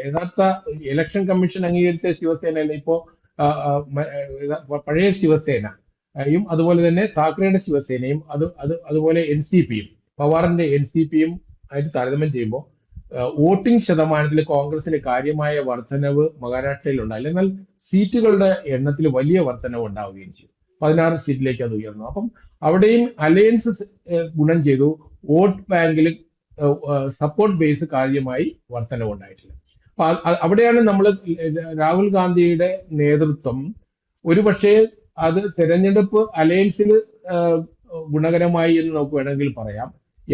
യഥാർത്ഥ ഇലക്ഷൻ കമ്മീഷൻ അംഗീകരിച്ച ശിവസേനയിലെ ഇപ്പോ പഴയ ശിവസേനയും അതുപോലെ തന്നെ താക്കറെയുടെ ശിവസേനയും അതുപോലെ NCPയും പവാറിന്റെ NCPയും ആയിട്ട് താരതമ്യം ചെയ്യുമ്പോൾ വോട്ടിംഗ് ശതമാനത്തിൽ കോൺഗ്രസിന് കാര്യമായ വർധനവ് മഹാരാഷ്ട്രയിൽ ഉണ്ടായില്ല. എന്നാൽ സീറ്റുകളുടെ എണ്ണത്തിൽ വലിയ വർധനവ് ഉണ്ടാവുകയും ചെയ്തു. 16 സീറ്റിലേക്ക് അത് ഉയർന്നു. അപ്പം അവിടെയും അലയൻസ് ഗുണം ചെയ്തു. വോട്ട് ബാങ്കിൽ സപ്പോർട്ട് ബേസ് കാര്യമായി വർധനവ് ഉണ്ടായിട്ടില്ല. അപ്പൊ അവിടെയാണ് നമ്മൾ രാഹുൽ ഗാന്ധിയുടെ നേതൃത്വം ഒരുപക്ഷെ അത് തെരഞ്ഞെടുപ്പ് അലയൻസിൽ ഗുണകരമായി എന്ന് നമുക്ക് വേണമെങ്കിൽ പറയാം.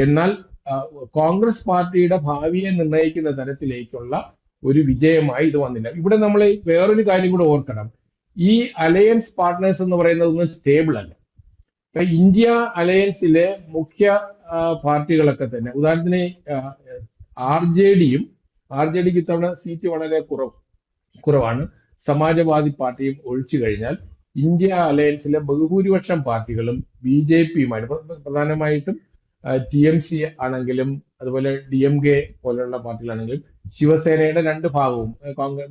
എന്നാൽ കോൺഗ്രസ് പാർട്ടിയുടെ ഭാവിയെ നിർണ്ണയിക്കുന്ന തരത്തിലേക്കുള്ള ഒരു വിജയമായി ഇത് വന്നില്ല. ഇവിടെ നമ്മൾ വേറൊരു കാര്യം കൂടെ ഓർക്കണം. ഈ അലയൻസ് പാർട്ട്നേഴ്സ് എന്ന് പറയുന്നത് ഒന്നും സ്റ്റേബിൾ അല്ല. ഇന്ത്യ അലയൻസിലെ മുഖ്യ പാർട്ടികളൊക്കെ തന്നെ, ഉദാഹരണത്തിന് ആർ ജെ ഡിക്ക് ഇത്തവണ സീറ്റ് വളരെ കുറവാണ്. സമാജ്വാദി പാർട്ടിയും ഒഴിച്ചു കഴിഞ്ഞാൽ ഇന്ത്യ അലയൻസിലെ ബഹുഭൂരിപക്ഷം പാർട്ടികളും ബി ജെ പിയുമായിട്ട്, പ്രധാനമായിട്ടും TMC ആണെങ്കിലും അതുപോലെ DMK പോലെയുള്ള പാർട്ടികളാണെങ്കിലും ശിവസേനയുടെ 2 ഭാഗവും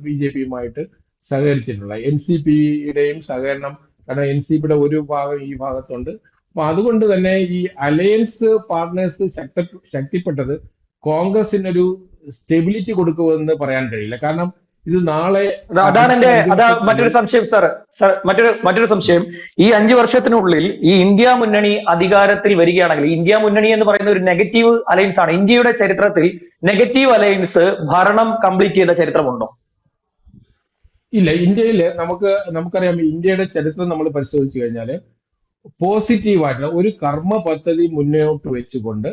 ബി ജെ പിയുമായിട്ട് സഹകരിച്ചിട്ടുള്ള, NCPയുടെയും സഹകരണം, കാരണം NCPയുടെ ഒരു ഭാഗം ഈ ഭാഗത്തുണ്ട്. അപ്പൊ അതുകൊണ്ട് തന്നെ ഈ അലയൻസ് പാർട്ട്നേഴ്സ് ശക്തിപ്പെട്ടത് കോൺഗ്രസിനൊരു സ്റ്റെബിലിറ്റി കൊടുക്കുമെന്ന് പറയാൻ കഴിയില്ല. കാരണം ഇത് നാളെ, അതാണ് മറ്റൊരു സംശയം സാർ. മറ്റൊരു സംശയം, ഈ 5 വർഷത്തിനുള്ളിൽ ഈ ഇന്ത്യ മുന്നണി അധികാരത്തിൽ വരികയാണെങ്കിൽ, ഇന്ത്യ മുന്നണി എന്ന് പറയുന്ന ഒരു നെഗറ്റീവ് അലയൻസ് ആണ്. ഇന്ത്യയുടെ ചരിത്രത്തിൽ നെഗറ്റീവ് അലയൻസ് ഭരണം കംപ്ലീറ്റ് ചെയ്ത ചരിത്രമുണ്ടോ? ഇല്ല. ഇന്ത്യയിൽ നമുക്കറിയാം, ഇന്ത്യയുടെ ചരിത്രം നമ്മൾ പരിശോധിച്ചു കഴിഞ്ഞാൽ പോസിറ്റീവായിട്ടുള്ള ഒരു കർമ്മ പദ്ധതി മുന്നോട്ട് വെച്ചുകൊണ്ട്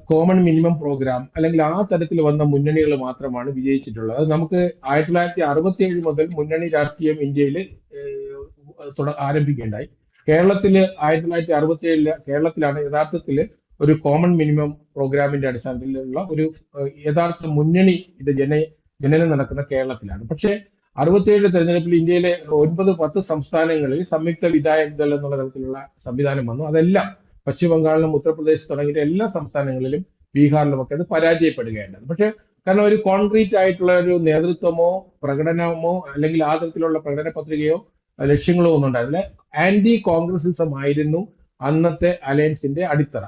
കോമൺ മിനിമം പ്രോഗ്രാം അല്ലെങ്കിൽ ആ തരത്തിൽ വന്ന മുന്നണികൾ മാത്രമാണ് വിജയിച്ചിട്ടുള്ളത്. അത് നമുക്ക് 1967 മുതൽ മുന്നണി രാഷ്ട്രീയം ഇന്ത്യയിൽ ആരംഭിക്കുകയുണ്ടായി. കേരളത്തില് 1967 കേരളത്തിലാണ് യഥാർത്ഥത്തിൽ ഒരു കോമൺ മിനിമം പ്രോഗ്രാമിന്റെ അടിസ്ഥാനത്തിലുള്ള ഒരു യഥാർത്ഥ മുന്നണി ജനനം നടക്കുന്ന കേരളത്തിലാണ്. പക്ഷേ 67 തെരഞ്ഞെടുപ്പിൽ ഇന്ത്യയിലെ 9-10 സംസ്ഥാനങ്ങളിൽ സംയുക്ത വിധായക് ദൾ എന്നുള്ള തരത്തിലുള്ള സംവിധാനം വന്നു. അതെല്ലാം പശ്ചിമ ബംഗാളിലും ഉത്തർപ്രദേശ് തുടങ്ങിയ എല്ലാ സംസ്ഥാനങ്ങളിലും ബീഹാറിലുമൊക്കെ അത് പരാജയപ്പെടുകയുണ്ടായി. പക്ഷെ കാരണം ഒരു കോൺക്രീറ്റ് ആയിട്ടുള്ള ഒരു നേതൃത്വമോ പ്രകടനമോ അല്ലെങ്കിൽ ആ തരത്തിലുള്ള പ്രകടന പത്രികയോ ലക്ഷ്യങ്ങളോ ഒന്നും ഉണ്ടായിരുന്നില്ല. ആന്റി കോൺഗ്രസിസം ആയിരുന്നു അന്നത്തെ അലയൻസിന്റെ അടിത്തറ.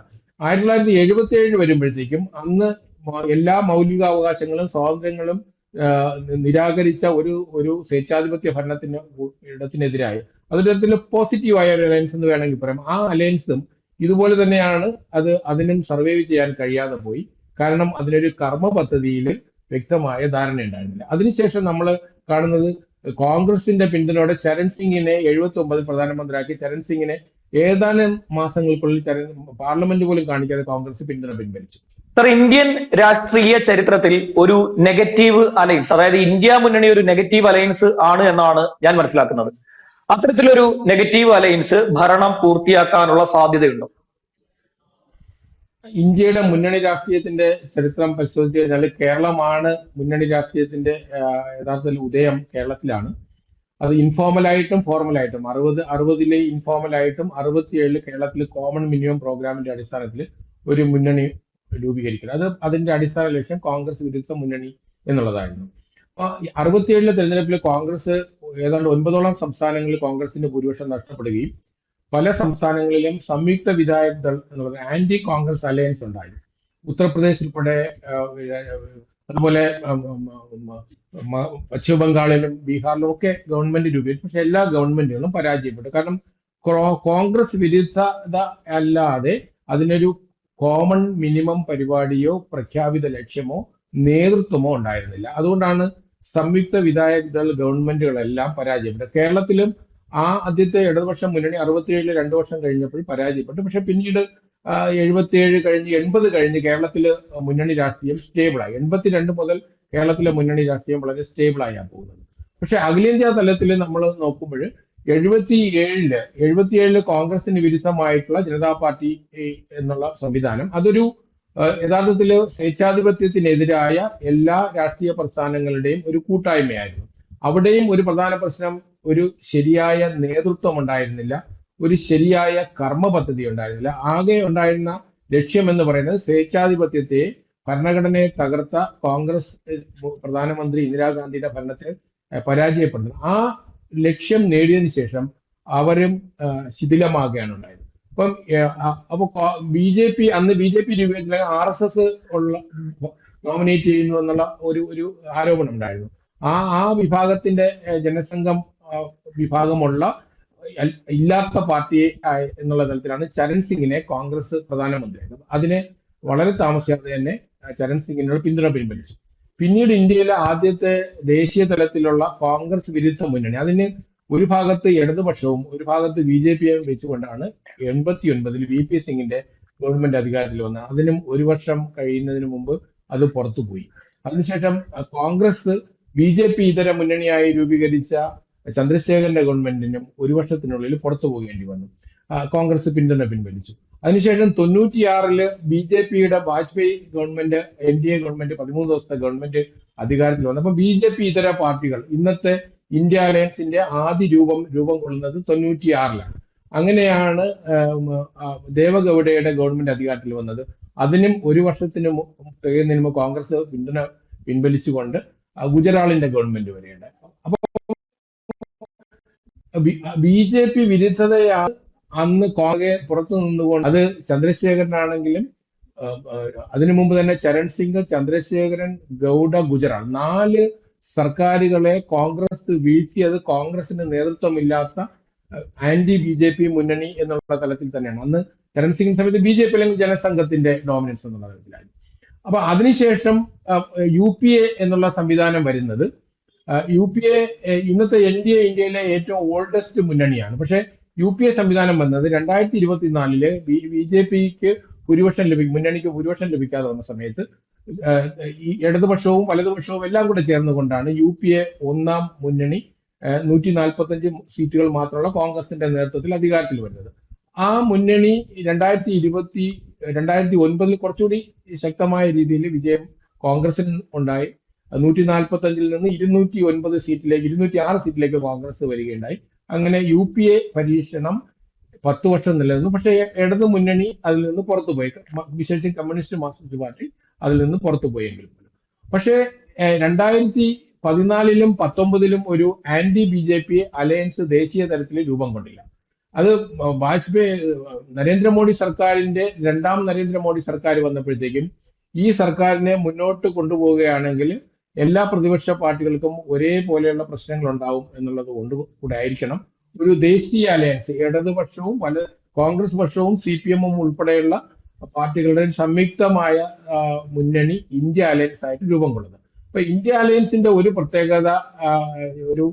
1977 വരുമ്പോഴത്തേക്കും അന്ന് എല്ലാ മൗലികാവകാശങ്ങളും സ്വാതന്ത്ര്യങ്ങളും നിരാകരിച്ച ഒരു സ്വേച്ഛാധിപത്യ ഭരണത്തിനെതിരായി, അതൊരു തരത്തിൽ പോസിറ്റീവായ ഒരു അലയൻസ് എന്ന് വേണമെങ്കിൽ പറയാം. ആ അലയൻസും ഇതുപോലെ തന്നെയാണ്. അതിനും സർവൈവ് ചെയ്യാൻ കഴിയാതെ പോയി. കാരണം അതിനൊരു കർമ്മ പദ്ധതിയിൽ വ്യക്തമായ ധാരണ ഉണ്ടായിരുന്നില്ല. അതിനുശേഷം നമ്മൾ കാണുന്നത് കോൺഗ്രസിന്റെ പിന്തുണയോടെ ചരൺ സിംഗിനെ 79 പ്രധാനമന്ത്രിയാക്കി. ചരൺ സിംഗിനെ ഏതാനും മാസങ്ങൾക്കുള്ളിൽ പാർലമെന്റ് പോലും കാണിക്കാതെ കോൺഗ്രസ് പിന്തുണ പിൻവലിച്ചു. സർ, ഇന്ത്യൻ രാഷ്ട്രീയ ചരിത്രത്തിൽ ഒരു നെഗറ്റീവ് അലയൻസ്, അതായത് ഇന്ത്യ മുന്നണി ഒരു നെഗറ്റീവ് അലയൻസ് ആണ് എന്നാണ് ഞാൻ മനസ്സിലാക്കുന്നത്. അത്തരത്തിലൊരു നെഗറ്റീവ് അലയൻസ് ഭരണം പൂർത്തിയാക്കാനുള്ള സാധ്യതയുണ്ടോ? ഇന്ത്യയുടെ മുന്നണി രാഷ്ട്രീയത്തിന്റെ ചരിത്രം പരിശോധിച്ച് കഴിഞ്ഞാൽ കേരളമാണ് മുന്നണി രാഷ്ട്രീയത്തിന്റെ യഥാർത്ഥത്തിൽ ഉദയം കേരളത്തിലാണ്. അത് ഇൻഫോർമലായിട്ടും ഫോർമലായിട്ടും 60 ഇൻഫോർമലായിട്ടും 67 കേരളത്തിൽ കോമൺ മിനിമം പ്രോഗ്രാമിന്റെ അടിസ്ഥാനത്തിൽ ഒരു മുന്നണി രൂപീകരിക്കുന്നത്. അതിന്റെ അടിസ്ഥാന ലക്ഷ്യം കോൺഗ്രസ് വിരുദ്ധ മുന്നണി എന്നുള്ളതായിരുന്നു. അപ്പൊ 67 തെരഞ്ഞെടുപ്പിൽ കോൺഗ്രസ് ഏതാണ്ട് 9ഓളം സംസ്ഥാനങ്ങളിൽ കോൺഗ്രസിന്റെ ഭൂരിപക്ഷം നഷ്ടപ്പെടുകയും പല സംസ്ഥാനങ്ങളിലും സംയുക്ത വിധായക് ദൾ എന്ന് പറയുന്ന ആന്റി കോൺഗ്രസ് അലയൻസ് ഉണ്ടായി. ഉത്തർപ്രദേശ് ഉൾപ്പെടെ അതുപോലെ പശ്ചിമ ബംഗാളിലും ബീഹാറിലും ഒക്കെ ഗവൺമെന്റ് രൂപീകരിച്ചു. പക്ഷെ എല്ലാ ഗവൺമെന്റുകളും പരാജയപ്പെട്ടു. കാരണം കോൺഗ്രസ് വിരുദ്ധത അല്ലാതെ അതിനൊരു കോമൺ മിനിമം പരിപാടിയോ പ്രഖ്യാപിത ലക്ഷ്യമോ നേതൃത്വമോ ഉണ്ടായിരുന്നില്ല. അതുകൊണ്ടാണ് സംയുക്ത വിധായക് ദൾ ഗവൺമെന്റുകളെല്ലാം പരാജയപ്പെട്ടത്. കേരളത്തിലും ആദ്യത്തെ ഇടതുപക്ഷ മുന്നണി 67 2 വർഷം കഴിഞ്ഞപ്പോൾ പരാജയപ്പെട്ടു. പക്ഷെ പിന്നീട് 77 കഴിഞ്ഞ് 80 കഴിഞ്ഞ് കേരളത്തില് മുന്നണി രാഷ്ട്രീയം സ്റ്റേബിളായി. 82 മുതൽ കേരളത്തിലെ മുന്നണി രാഷ്ട്രീയം വളരെ സ്റ്റേബിളായാണ് പോകുന്നത്. പക്ഷെ അഖിലേന്ത്യാ തലത്തിൽ നമ്മൾ നോക്കുമ്പോൾ 77 കോൺഗ്രസിന് വിരുദ്ധമായിട്ടുള്ള ജനതാ പാർട്ടി എന്നുള്ള സംവിധാനം അതൊരു യഥാർത്ഥത്തില് സ്വേച്ഛാധിപത്യത്തിനെതിരായ എല്ലാ രാഷ്ട്രീയ പ്രസ്ഥാനങ്ങളുടെയും ഒരു കൂട്ടായ്മയായിരുന്നു. അവിടെയും ഒരു പ്രധാന പ്രശ്നം ഒരു ശരിയായ നേതൃത്വം ഉണ്ടായിരുന്നില്ല, ഒരു ശരിയായ കർമ്മ പദ്ധതി ഉണ്ടായിരുന്നില്ല. ആകെ ഉണ്ടായിരുന്ന ലക്ഷ്യം എന്ന് പറയുന്നത് സ്വേച്ഛാധിപത്യത്തെ, ഭരണഘടനയെ തകർത്ത കോൺഗ്രസ് പ്രധാനമന്ത്രി ഇന്ദിരാഗാന്ധിയുടെ ഭരണത്തെ പരാജയപ്പെടുന്നത്. ആ ലക്ഷ്യം നേടിയതിനു ശേഷം അവരും ശിഥിലമാകുകയാണ് ഉണ്ടായത്. അപ്പൊ ബി ജെ പി രൂപീകരിച്ച RSS നോമിനേറ്റ് ചെയ്യുന്നു എന്നുള്ള ഒരു ആരോപണം ഉണ്ടായിരുന്നു. ആ വിഭാഗത്തിന്റെ ജനസംഘം വിഭാഗമുള്ള ഇല്ലാത്ത പാർട്ടിയെ എന്നുള്ള തലത്തിലാണ് ചരൺ സിംഗിനെ കോൺഗ്രസ് പ്രധാനമന്ത്രിയായത്. അതിനെ വളരെ താമസിയാതെ തന്നെ ചരൺ സിംഗിനോട് പിന്തുണ പിൻവലിച്ചു. പിന്നീട് ഇന്ത്യയിലെ ആദ്യത്തെ ദേശീയ തലത്തിലുള്ള കോൺഗ്രസ് വിരുദ്ധ മുന്നണി, അതിന് ഒരു ഭാഗത്ത് ഇടതുപക്ഷവും ഒരു ഭാഗത്ത് BJPയും വെച്ചുകൊണ്ടാണ് 89 VP സിംഗിന്റെ ഗവൺമെന്റ് അധികാരത്തിൽ വന്നത്. അതിനും ഒരു വർഷം കഴിയുന്നതിന് മുമ്പ് അത് പുറത്തുപോയി. അതിനുശേഷം കോൺഗ്രസ് BJP ഇതര മുന്നണിയായി രൂപീകരിച്ച ചന്ദ്രശേഖരന്റെ ഗവൺമെന്റിനും ഒരു വർഷത്തിനുള്ളിൽ പുറത്തു പോകേണ്ടി വന്നു. കോൺഗ്രസ് പിന്തുണ പിൻവലിച്ചു. അതിനുശേഷം 96 BJPയുടെ വാജ്പേയി ഗവൺമെന്റ്, NDA ഗവൺമെന്റ് 13 ദിവസത്തെ ഗവൺമെന്റ് അധികാരത്തിൽ വന്നു. അപ്പൊ BJP ഇതര പാർട്ടികൾ ഇന്നത്തെ ഇന്ത്യ അലയൻസിന്റെ ആദ്യ രൂപം കൊള്ളുന്നത് 96 അങ്ങനെയാണ് ദേവഗൌഡയുടെ ഗവൺമെന്റ് അധികാരത്തിൽ വന്നത്. അതിനും ഒരു വർഷത്തിന് തികയുന്നതിന് മുമ്പ് കോൺഗ്രസ് പിന്തുണ പിൻവലിച്ചുകൊണ്ട് ഗുജറാളിന്റെ ഗവൺമെന്റ് വരെയുണ്ട്. അപ്പൊ BJP വിരുദ്ധതയാണ് അന്ന് കോൺഗ്രസ് പുറത്തു നിന്നുകൊണ്ട്, അത് ചന്ദ്രശേഖരനാണെങ്കിലും അതിനു മുമ്പ് തന്നെ ചരൺ സിംഗ്, ചന്ദ്രശേഖരൻ, ഗൌഡ, ഗുജറാൾ 4 സർക്കാരുകളെ കോൺഗ്രസ് വീഴ്ത്തിയത് കോൺഗ്രസിന് നേതൃത്വമില്ലാത്ത ആന്റി BJP മുന്നണി എന്നുള്ള തലത്തിൽ തന്നെയാണ്. അന്ന് ചരൺ സിംഗിന്റെ സമയത്ത് BJP അല്ലെങ്കിൽ ജനസംഘത്തിന്റെ ഡോമിനൻസ് എന്നുള്ള തലത്തിലായി. അപ്പൊ അതിനുശേഷം UPA എന്നുള്ള സംവിധാനം വരുന്നത്, UPA ഇന്നത്തെ NDA ഇന്ത്യയിലെ ഏറ്റവും ഓൾഡസ്റ്റ് മുന്നണിയാണ്. പക്ഷെ UPA സംവിധാനം വന്നത് 2024 BJPക്ക് ഭൂരിപക്ഷം മുന്നണിക്ക് ഭൂരിപക്ഷം ലഭിക്കാതെ വന്ന സമയത്ത് ഈ ഇടതുപക്ഷവും വലതുപക്ഷവും എല്ലാം കൂടെ ചേർന്നുകൊണ്ടാണ് UPA ഒന്നാം മുന്നണി 145 സീറ്റുകൾ മാത്രമുള്ള കോൺഗ്രസിന്റെ നേതൃത്വത്തിൽ അധികാരത്തിൽ വരുന്നത്. ആ മുന്നണി 2009 കുറച്ചുകൂടി ശക്തമായ രീതിയിൽ വിജയം കോൺഗ്രസിന് ഉണ്ടായി. 145 നിന്ന് 209 സീറ്റിലേക്ക് 206 സീറ്റിലേക്ക് കോൺഗ്രസ് വരികയുണ്ടായി. അങ്ങനെ UPA പരീക്ഷണം 10 വർഷം നിലനിന്നു. പക്ഷേ ഇടതു മുന്നണി അതിൽ നിന്ന് പുറത്തുപോയി, വിശേഷിച്ച് കമ്മ്യൂണിസ്റ്റ് മാർക്സിസ്റ്റ് പാർട്ടി അതിൽ നിന്ന് പുറത്തുപോയെങ്കിലും. പക്ഷേ 2014 19 ഒരു ആന്റി BJP അലയൻസ് ദേശീയ തലത്തിൽ രൂപം കൊണ്ടില്ല. അത് നരേന്ദ്രമോദി സർക്കാരിന്റെ രണ്ടാം നരേന്ദ്രമോദി സർക്കാർ വന്നപ്പോഴത്തേക്കും ഈ സർക്കാരിനെ മുന്നോട്ട് കൊണ്ടുപോവുകയാണെങ്കിൽ എല്ലാ പ്രതിപക്ഷ പാർട്ടികൾക്കും ഒരേപോലെയുള്ള പ്രശ്നങ്ങൾ ഉണ്ടാവും എന്നുള്ളത് കൊണ്ട് കൂടെ ആയിരിക്കണം ഒരു ദേശീയ അലയൻസ്, ഇടതുപക്ഷവും കോൺഗ്രസ് പക്ഷവും CPM-ഉം ഉൾപ്പെടെയുള്ള പാർട്ടികളുടെ ഒരു സംയുക്തമായ മുന്നണി ഇന്ത്യ അലയൻസ് ആയിട്ട് രൂപം കൊള്ളുന്നത്. അപ്പൊ ഇന്ത്യ അലയൻസിന്റെ ഒരു പ്രത്യേകത ഒരു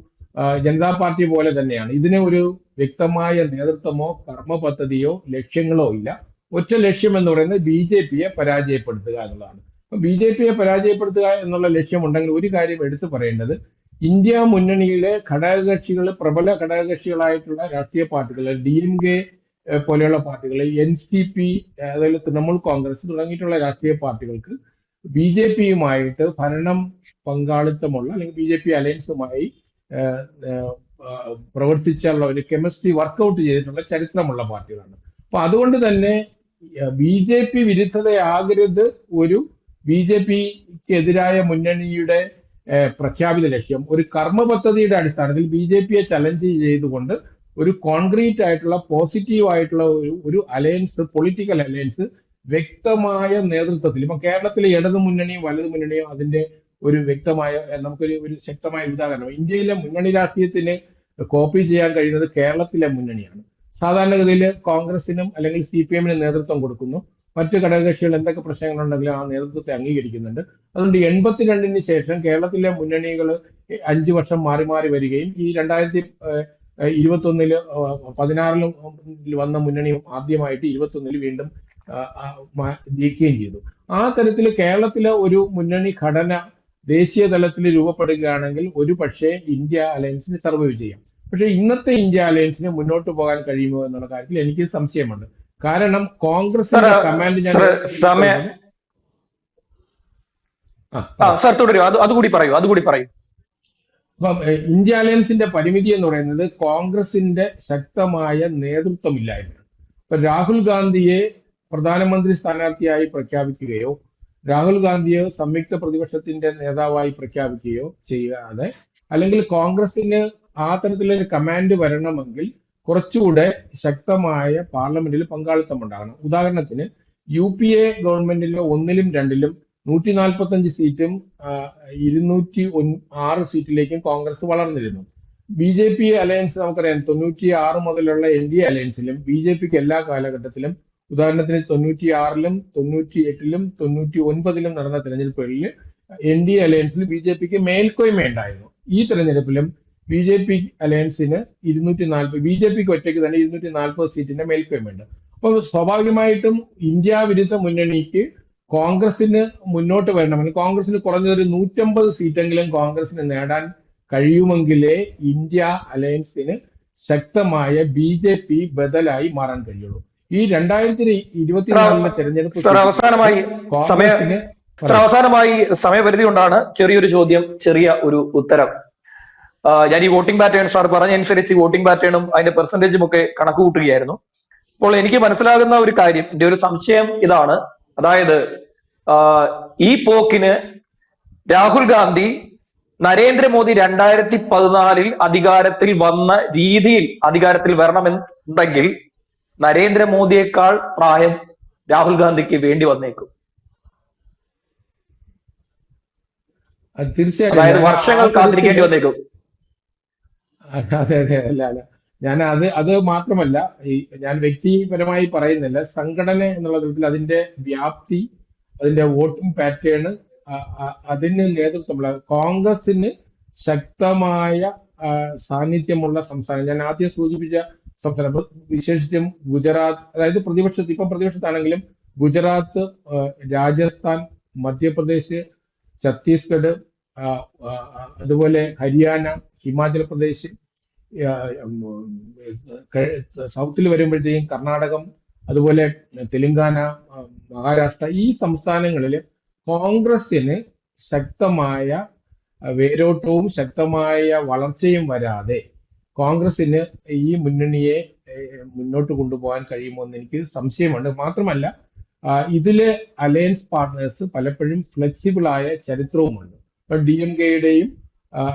ജനതാ പാർട്ടി പോലെ തന്നെയാണ്. ഇതിന് ഒരു വ്യക്തമായ നേതൃത്വമോ കർമ്മ പദ്ധതിയോ ലക്ഷ്യങ്ങളോ ഇല്ല. ഒറ്റ ലക്ഷ്യം എന്ന് പറയുന്നത് BJP-യെ പരാജയപ്പെടുത്തുക എന്നുള്ളതാണ്. അപ്പൊ BJP-യെ പരാജയപ്പെടുത്തുക എന്നുള്ള ലക്ഷ്യമുണ്ടെങ്കിൽ ഒരു കാര്യം എടുത്തു പറയേണ്ടത്, ഇന്ത്യ മുന്നണിയിലെ ഘടകകക്ഷികൾ, പ്രബല ഘടകകക്ഷികളായിട്ടുള്ള രാഷ്ട്രീയ പാർട്ടികൾ, DMK പോലെയുള്ള പാർട്ടികൾ, NCP, അതായത് തൃണമൂൽ കോൺഗ്രസ് തുടങ്ങിയിട്ടുള്ള രാഷ്ട്രീയ പാർട്ടികൾക്ക് BJP-യുമായിട്ട് ഭരണം പങ്കാളിത്തമുള്ള അല്ലെങ്കിൽ BJP അലയൻസുമായി പ്രവർത്തിച്ചുള്ള ഒരു കെമിസ്ട്രി വർക്കൗട്ട് ചെയ്തിട്ടുള്ള ചരിത്രമുള്ള പാർട്ടികളാണ്. അപ്പൊ അതുകൊണ്ട് തന്നെ BJP വിരുദ്ധതയാകരുത് ഒരു BJP-ക്ക് എതിരായ മുന്നണിയുടെ പ്രഖ്യാപിത ലക്ഷ്യം. ഒരു കർമ്മ പദ്ധതിയുടെ അടിസ്ഥാനത്തിൽ BJP-യെ ചലഞ്ച് ചെയ്തുകൊണ്ട് ഒരു കോൺക്രീറ്റ് ആയിട്ടുള്ള പോസിറ്റീവ് ആയിട്ടുള്ള ഒരു അലയൻസ്, പൊളിറ്റിക്കൽ അലയൻസ് വ്യക്തമായ നേതൃത്വത്തിൽ, ഇപ്പൊ കേരളത്തിലെ ഇടതു മുന്നണിയും വലതു മുന്നണിയും അതിന്റെ ഒരു വ്യക്തമായ, നമുക്കൊരു ശക്തമായ ഉദാഹരണം, ഇന്ത്യയിലെ മുന്നണി രാഷ്ട്രീയത്തിന് കോപ്പി ചെയ്യാൻ കഴിയുന്നത് കേരളത്തിലെ മുന്നണിയാണ്. സാധാരണഗതിയിൽ കോൺഗ്രസിനും അല്ലെങ്കിൽ CPM-നും നേതൃത്വം കൊടുക്കുന്നു, മറ്റു ഘടകകക്ഷികൾ എന്തൊക്കെ പ്രശ്നങ്ങളുണ്ടെങ്കിലും ആ നേതൃത്വത്തെ അംഗീകരിക്കുന്നുണ്ട്. അതുകൊണ്ട് 82-ന് ശേഷം കേരളത്തിലെ മുന്നണികൾ 5 വർഷം മാറി മാറി വരികയും ഈ 2021-ല് 16-ൽ വന്ന മുന്നണി ആദ്യമായിട്ട് 21-ൽ വീണ്ടും ജയിക്കുകയും ചെയ്തു. ആ തരത്തിൽ കേരളത്തിലെ ഒരു മുന്നണി ഘടന ദേശീയ തലത്തിൽ രൂപപ്പെടുകയാണെങ്കിൽ ഒരു പക്ഷേ ഇന്ത്യ അലയൻസിന് സർവൈവ് ചെയ്യാം. പക്ഷെ ഇന്നത്തെ ഇന്ത്യ അലയൻസിന് മുന്നോട്ട് പോകാൻ കഴിയുമോ എന്നുള്ള കാര്യത്തിൽ എനിക്ക് സംശയമുണ്ട്. കാരണം കോൺഗ്രസിന്റെ കമാൻഡ് അതുകൂടി പറയൂ. അപ്പം ഇന്ത്യ അലയൻസിന്റെ പരിമിതി എന്ന് പറയുന്നത് കോൺഗ്രസിന്റെ ശക്തമായ നേതൃത്വമില്ലായ്മയാണ്. ഇപ്പൊ രാഹുൽ ഗാന്ധിയെ പ്രധാനമന്ത്രി സ്ഥാനാർത്ഥിയായി പ്രഖ്യാപിക്കുകയോ രാഹുൽ ഗാന്ധിയെ സംയുക്ത പ്രതിപക്ഷത്തിന്റെ നേതാവായി പ്രഖ്യാപിക്കുകയോ ചെയ്യാതെ, അല്ലെങ്കിൽ കോൺഗ്രസിന് ആ തരത്തിലൊരു കമാൻഡ് വരണമെങ്കിൽ കുറച്ചുകൂടെ ശക്തമായ പാർലമെന്റിൽ പങ്കാളിത്തം ഉണ്ടാകണം. ഉദാഹരണത്തിന് UPA ഗവൺമെന്റിലെ 1-ലും 2-ലും 145 സീറ്റും 206 സീറ്റിലേക്കും കോൺഗ്രസ് വളർന്നിരുന്നു. BJP അലയൻസ് നമുക്കറിയാം, 96 മുതലുള്ള NDA അലയൻസിലും BJP-ക്ക് എല്ലാ കാലഘട്ടത്തിലും, ഉദാഹരണത്തിന് 96-ലും 98-ലും 99-ലും നടന്ന തെരഞ്ഞെടുപ്പുകളിൽ NDA അലയൻസിൽ BJP-ക്ക് മേൽക്കോയ്മ ഉണ്ടായിരുന്നു. ഈ തെരഞ്ഞെടുപ്പിലും BJP അലയൻസിന് 240, BJP-ക്ക് ഒറ്റയ്ക്ക് തന്നെ 240 സീറ്റിന്റെ മേൽക്കോയ്മയുണ്ട്. അപ്പോൾ സ്വാഭാവികമായിട്ടും ഇന്ത്യ വിരുദ്ധ മുന്നണിക്ക് കോൺഗ്രസിന് മുന്നോട്ട് വരണമെങ്കിൽ കോൺഗ്രസിന് കുറഞ്ഞതൊരു 150 സീറ്റെങ്കിലും കോൺഗ്രസിന് നേടാൻ കഴിയുമെങ്കിലേ ഇന്ത്യ അലയൻസിന് ശക്തമായ BJP ബദലായി മാറാൻ കഴിയുള്ളൂ. ഈ 2024 തെരഞ്ഞെടുപ്പ് അവസാനമായി സമയപരിധി കൊണ്ടാണ് ചെറിയൊരു ചോദ്യം, ചെറിയ ഒരു ഉത്തരം. ഞാൻ ഈ വോട്ടിംഗ് പാറ്റേൺ സാർ പറഞ്ഞനുസരിച്ച് വോട്ടിംഗ് പാറ്റേണും അതിന്റെ പെർസെന്റേജും ഒക്കെ കണക്ക് കൂട്ടുകയായിരുന്നു. അപ്പോൾ എനിക്ക് മനസ്സിലാകുന്ന ഒരു കാര്യം, എന്റെ ഒരു സംശയം ഇതാണ്, അതായത് ഈ പോക്കിന് രാഹുൽ ഗാന്ധി നരേന്ദ്രമോദി 2014-ൽ അധികാരത്തിൽ വന്ന രീതിയിൽ അധികാരത്തിൽ വരണമെന്നുണ്ടെങ്കിൽ നരേന്ദ്രമോദിയേക്കാൾ പ്രായം രാഹുൽ ഗാന്ധിക്ക് വേണ്ടി വന്നേക്കും. തീർച്ചയായിട്ടും, അതായത് വർഷങ്ങൾ കാത്തിരിക്കേണ്ടി വന്നേക്കും. അതെ, അല്ല, ഞാൻ അത് മാത്രമല്ല, ഞാൻ വ്യക്തിപരമായി പറയുന്നില്ല, സംഘടന എന്നുള്ള തരത്തിൽ അതിന്റെ വ്യാപ്തി, അതിന്റെ വോട്ടിംഗ് പാറ്റേൺ, അതിന് നേതൃത്വമുള്ള കോൺഗ്രസിന് ശക്തമായ സാന്നിധ്യമുള്ള സംസ്ഥാനം, ഞാൻ ആദ്യം സൂചിപ്പിച്ച സംസ്ഥാനം, വിശേഷിച്ചും ഗുജറാത്ത്, അതായത് പ്രതിപക്ഷത്താണെങ്കിലും ഗുജറാത്ത്, രാജസ്ഥാൻ, മധ്യപ്രദേശ്, ഛത്തീസ്ഗഡ്, അതുപോലെ ഹരിയാന, ഹിമാചൽ പ്രദേശ്, സൗത്തിൽ വരുമ്പോഴത്തേക്കും കർണാടകം, അതുപോലെ തെലങ്കാന, മഹാരാഷ്ട്ര, ഈ സംസ്ഥാനങ്ങളിൽ കോൺഗ്രസിന് ശക്തമായ വേരോട്ടവും ശക്തമായ വളർച്ചയും വരാതെ കോൺഗ്രസിന് ഈ മുന്നണിയെ മുന്നോട്ട് കൊണ്ടുപോകാൻ കഴിയുമോ എന്ന് എനിക്ക് സംശയമുണ്ട്. മാത്രമല്ല, ഇതിലെ അലയൻസ് പാർട്ട്നേഴ്സ് പലപ്പോഴും ഫ്ലെക്സിബിൾ ആയ ചരിത്രവുമുണ്ട്. ഇപ്പൊ DMK-യുടെയും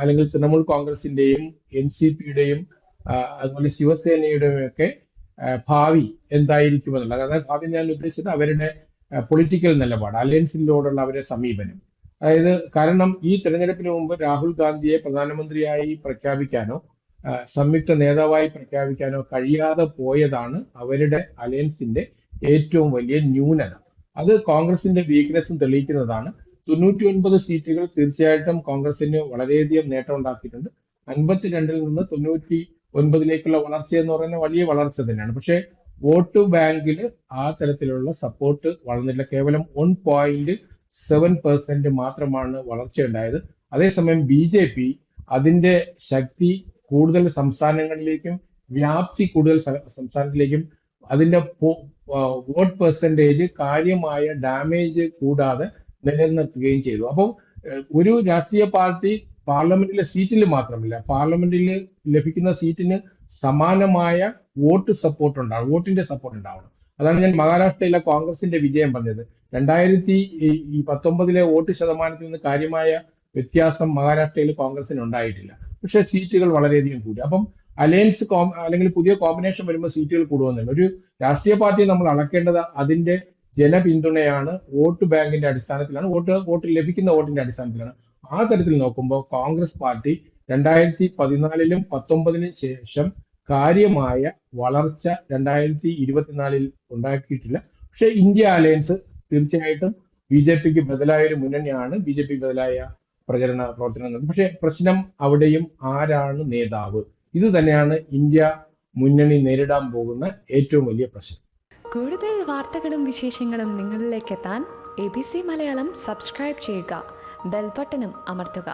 അല്ലെങ്കിൽ തൃണമൂൽ കോൺഗ്രസിന്റെയും NCP-യുടെയും അതുപോലെ ശിവസേനയുടെയും ഒക്കെ ഭാവി എന്തായിരിക്കുമെന്നുള്ള, കാരണം ഭാവി ഞാൻ ഉദ്ദേശിച്ചത് അവരുടെ പൊളിറ്റിക്കൽ നിലപാട്, അലയൻസിനോടുള്ള അവരുടെ സമീപനം. അതായത് കാരണം ഈ തെരഞ്ഞെടുപ്പിന് മുമ്പ് രാഹുൽ ഗാന്ധിയെ പ്രധാനമന്ത്രിയായി പ്രഖ്യാപിക്കാനോ സംയുക്ത നേതാവായി പ്രഖ്യാപിക്കാനോ കഴിയാതെ പോയതാണ് അവരുടെ അലയൻസിന്റെ ഏറ്റവും വലിയ ന്യൂനത. അത് കോൺഗ്രസിന്റെ വീക്ക്നെസ്സും തെളിയിക്കുന്നതാണ്. 99 സീറ്റുകൾ തീർച്ചയായിട്ടും കോൺഗ്രസിന് വളരെയധികം നേട്ടം ഉണ്ടാക്കിയിട്ടുണ്ട്. 52-ൽ നിന്ന് 99-ലേക്കുള്ള വളർച്ച എന്ന് പറയുന്നത് വലിയ വളർച്ച തന്നെയാണ്. പക്ഷേ വോട്ട് ബാങ്കിൽ ആ തരത്തിലുള്ള സപ്പോർട്ട് വളർന്നില്ല. കേവലം 1.7% മാത്രമാണ് വളർച്ചയുണ്ടായത്. അതേസമയം BJP അതിന്റെ ശക്തി കൂടുതൽ സംസ്ഥാനങ്ങളിലേക്കും വ്യാപ്തി കൂടുതൽ സംസ്ഥാനത്തിലേക്കും അതിന്റെ വോട്ട് പെർസെൻറ്റേജ് കാര്യമായ ഡാമേജ് കൂടാതെ നിലനിർത്തുകയും ചെയ്തു. അപ്പം ഒരു രാഷ്ട്രീയ പാർട്ടി പാർലമെന്റിലെ സീറ്റിൽ മാത്രമല്ല, പാർലമെന്റിൽ ലഭിക്കുന്ന സീറ്റിന് സമാനമായ വോട്ടിന്റെ സപ്പോർട്ട് ഉണ്ടാവണം. അതാണ് ഞാൻ മഹാരാഷ്ട്രയിലെ കോൺഗ്രസിന്റെ വിജയം പറഞ്ഞത്. 2019 വോട്ട് ശതമാനത്തിൽ നിന്ന് കാര്യമായ വ്യത്യാസം മഹാരാഷ്ട്രയിൽ കോൺഗ്രസിന് ഉണ്ടായിട്ടില്ല. പക്ഷേ സീറ്റുകൾ വളരെയധികം കൂടി. അപ്പം അലയൻസ് അല്ലെങ്കിൽ പുതിയ കോമ്പിനേഷൻ വരുമ്പോൾ സീറ്റുകൾ കൂടുമെന്നില്ല. ഒരു രാഷ്ട്രീയ പാർട്ടിയെ നമ്മൾ അളക്കേണ്ടത് അതിന്റെ ജനപിന്തുണയാണ്, വോട്ട് ബാങ്കിന്റെ അടിസ്ഥാനത്തിലാണ്, വോട്ട് ലഭിക്കുന്ന വോട്ടിന്റെ അടിസ്ഥാനത്തിലാണ്. ആ തരത്തിൽ നോക്കുമ്പോൾ കോൺഗ്രസ് പാർട്ടി 2014-ലും 2019-നും ശേഷം കാര്യമായ വളർച്ച 2024-ൽ ഉണ്ടാക്കിയിട്ടില്ല. പക്ഷേ ഇന്ത്യ അലയൻസ് തീർച്ചയായിട്ടും BJPക്ക് ബദലായ ഒരു മുന്നണിയാണ്. BJP ബദലായ പ്രവർത്തനം. പക്ഷേ പ്രശ്നം അവിടെയും ആരാണ് നേതാവ്? ഇത് തന്നെയാണ് ഇന്ത്യ മുന്നണി നേരിടാൻ പോകുന്ന ഏറ്റവും വലിയ പ്രശ്നം. കൂടുതൽ വാർത്തകളും വിശേഷങ്ങളും നിങ്ങളിലേക്ക് എത്താൻ ABC മലയാളം സബ്സ്ക്രൈബ് ചെയ്യുക, ബെൽ ബട്ടണും അമർത്തുക.